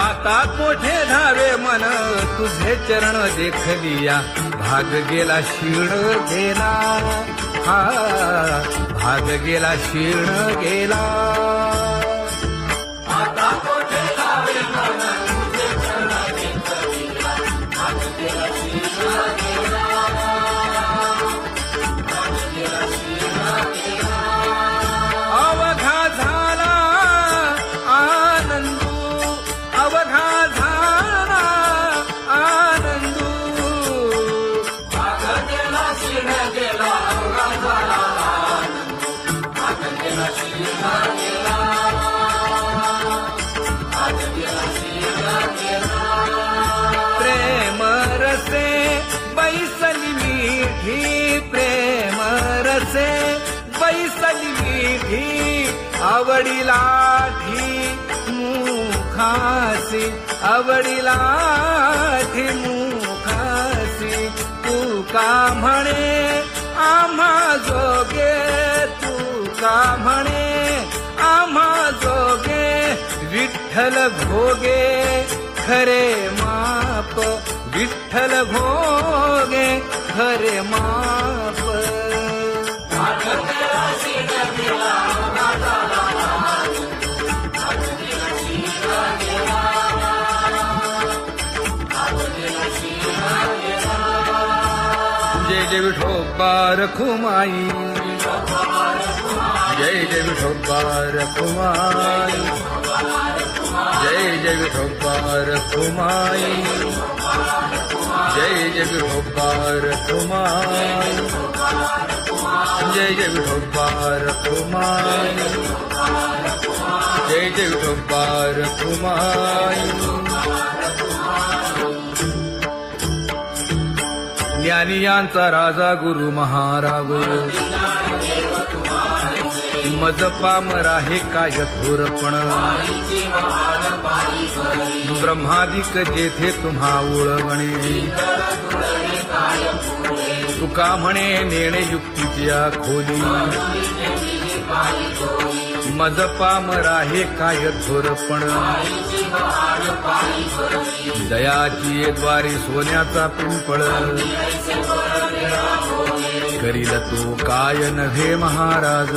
आता मोठे धावे मन तुझे चरण देखलिया भाग गेला क्षीण गेला हा भाग गेला क्षीण गेला आता मोठे धावे मन तुझे चरण देखलिया भाग गेला क्षीण गेला भाग गेला क्षीण गेला अवघा झाला आनंदू अवघा झाला आनंदू भाग गेला क्षीण गेला अवघा झाला आनंदू भाग गेला क्षीण गेला भाग गेला क्षीण गेला प्रेम रसे बैसली मीठी प्रेम रसे बैसली मीठी आवडीला मुखासी आवडीला मुखासी तू का म्हणे आम्हा जोगे तू का म्हणे आम्हा जोगे विठ्ठल भोगे खरे माप विठ्ठल भोगे खरे माप भाग गेला क्षीण गेला अवघा झाला आनंदू भाग गेला क्षीण गेला भाग गेला क्षीण गेला जय जय विठोबा रखुमाई जय जय विठोबा रखुमाई जय जय विठोबा रखुमाई जय जय विठोबा रखुमाई जय जय विठोबा रखुमाई जय जय विठोबा रखुमाई ज्ञानियांचा राजा गुरु महाराज मज पामरा हे काय थोरपण ब्रह्मादिक जेथे तुम्हा ओळवणे तुका म्हणे नेणे युक्तीच्या खोली मज पामरा हे काय थोरपण दयाची द्वारी सोन्याचा पिंपळ करील तो काय नव्हे महाराज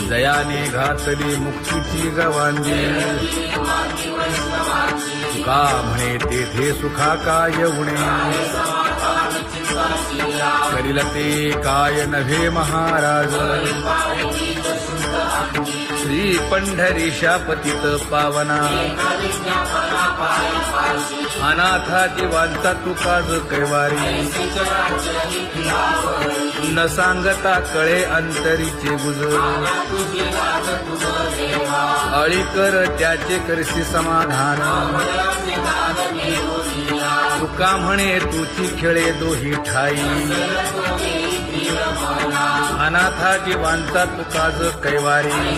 दयाने घातली मुक्तीची गवांजी तुका म्हणे तेथे सुखा काय उणे करील ते काय नव्हे महाराज श्री पंढरीशा पतित पावना अनाथा जीवांचा तुका ज कैवारी न सांगता कळे अंतरीचे गुज अळी कर त्याचे करशी समाधान तुका म्हणे तुची खेळे दोही ठाई अनाथा जीवांचा तुका ज कैवारी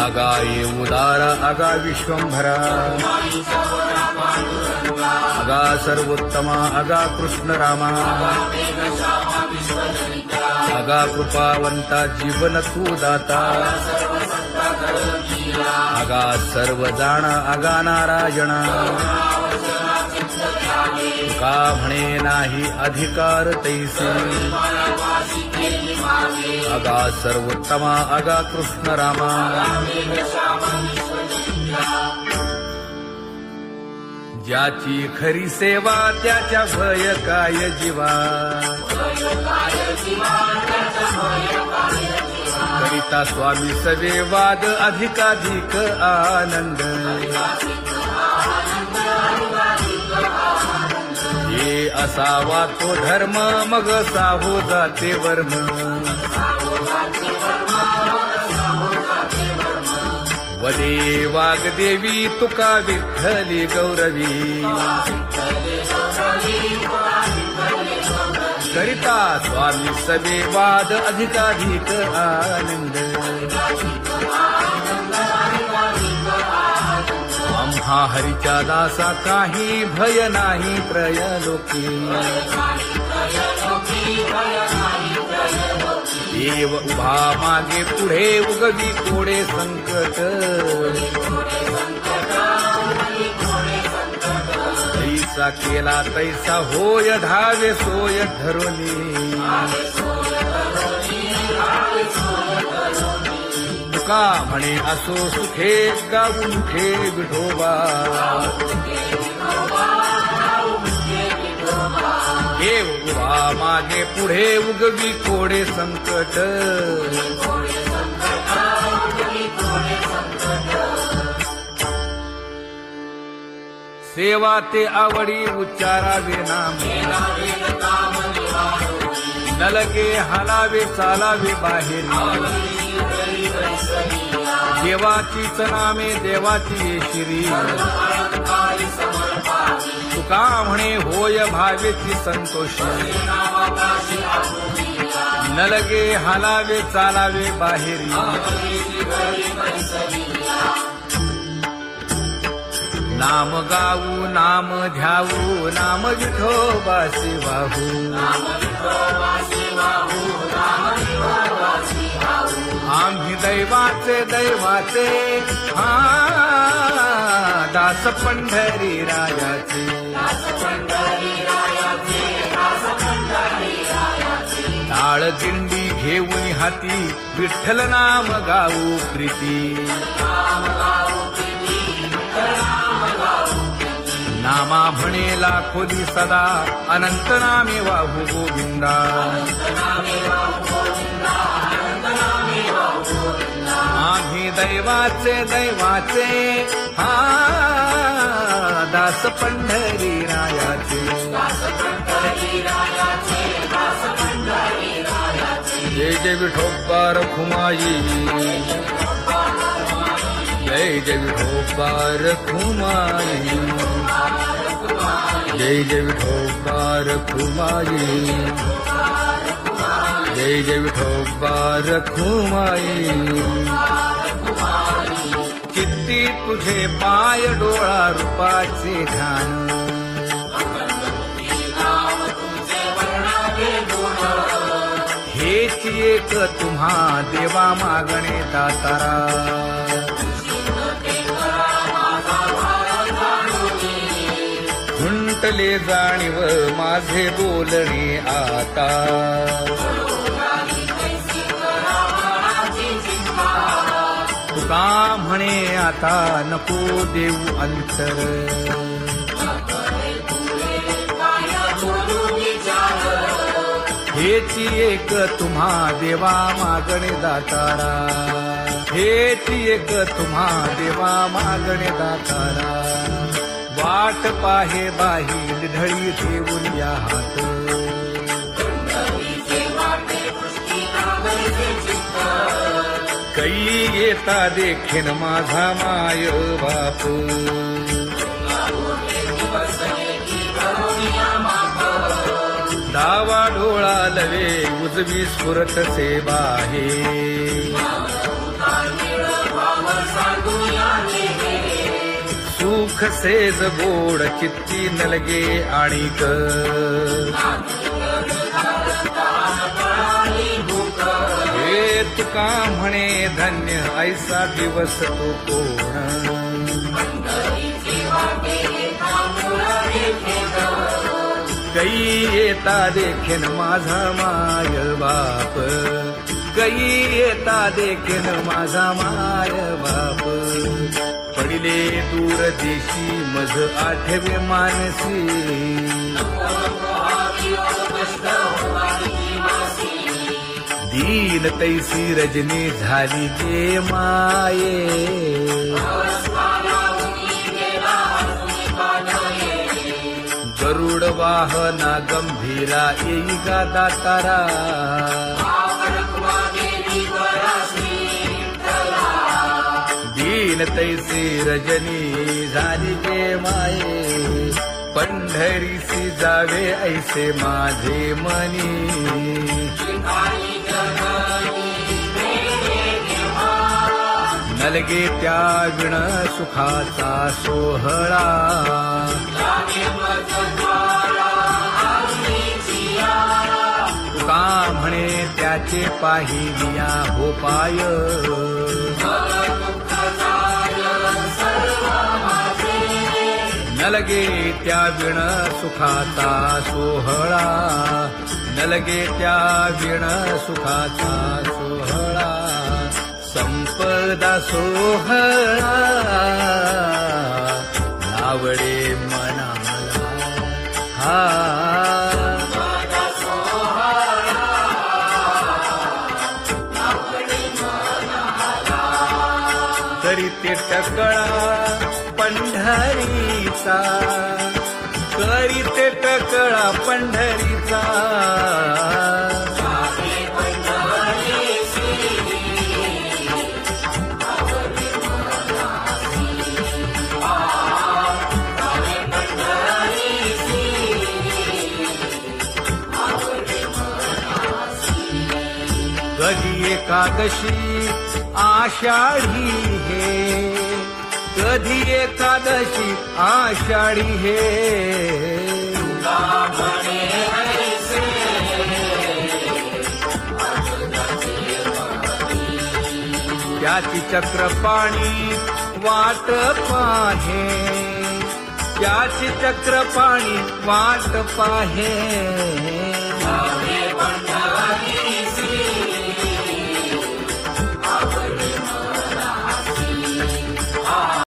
आगा ये उदारा आगा विश्वंभरा आगा सर्वोत्तमा आगा कृष्ण रामा आगा कृपावंता जीवन तू दाता आगा सर्व जाणा आगा नारायणा तुका म्हणे नाही अधिकार तैसे आगा सर्वोत्तमा आगा कृष्ण रामा ज्याची खरी सेवा त्याच्या भय काय जीवा करिता स्वामी सवे वाद अधिकाधिक आनंद ये असावा तो धर्म मग साहो जाते वर्म वदे वाग्देवी तुका विठ्ठली गौरवी करिता स्वामी सवे वाद अधिकाधिक आनंद आम्हा हरीच्या दासा काही भय नाही त्रयलोकी देव उभा मागे पुढे उगवी कोडे संकट तैसा केला तैसा होय धावे सोय धरुनी तुका म्हणे असो सुखे गाऊ मुखे विठोबा देव उभा मागे पुढे उगवी कोडे संकट सेवा ते आवडी उच्चारावे नाम न लगे हालावे चालावे बाहेरी देवाचीच नामे देवाची येशिरी तुका म्हणे होय भावेची संतोषी न लगे हालावे चालावे बाहेरी नाम गाऊ नाम ध्याऊ नाम विठोबासी वाहू आम्ही दैवाचे दैवाचे हा दास पंढरी रायाचे टाळ दिंडी घेऊन हाती विठ्ठल नाम गाऊ प्रीती नामा म्हणे लाखोली सदा अनंत नामे वाहू गोविंदा आम्ही दैवाचे दैवाचे हा दास पंढरी रायाचे जय जय विठोबा रखुमाई जय जय विठोबा रखुमाई जय जय विठोबा रखुमाई जय जय विठोबा रखुमाई चित्ती तुझे पाय डोळा रूपाचे ध्यान हेच एक तुम्हा देवा मागणे दातारा खुंटले जाणीव माझे बोलणे आता तुका म्हणे आता नको देऊ अंतर हेची एक तुम्हा देवा मागणे दातारा हेची एक तुम्हा देवा मागणे दातारा वाट पाहे बाही ढळी ठेवून या हात कै येता देखीन माझा माय बाप डावा डोळा लवे उजवी स्फुरत से बाहे सुख सेज गोड चित्ती नलगे आणिक हे तुका म्हणे धन्य ऐसा दिवस तो कोण कै येता देखीन माझा माय बाप कै येता देखीन माझा माय बाप पडिले दूर देशी मज आठवे मानसी दीन तैसी रजनी झाली जे माये गरुड वाहना गंभीरा येई गा दातारा दीन तैसी रजनी झाली जे माये पंढरीसी जावे ऐसे माझे मनी नलगे त्या विण सुखाचा सोहळा तुका म्हणे त्याचे पाहिलिया हो पाय न लगे त्या विण सुखाचा सोहळा न लगे त्या विण सुखाचा सोहळा संपदा सोहळा नावडे मनाला हा करीते टकळा पंढरीचा करीते टकळा पंढरीचा कधी एकादशी आषाढी हे कधी एकादशी आषाढी हे त्याची चक्रपाणी वाट पाहे त्याची चक्रपाणी वाट पाहे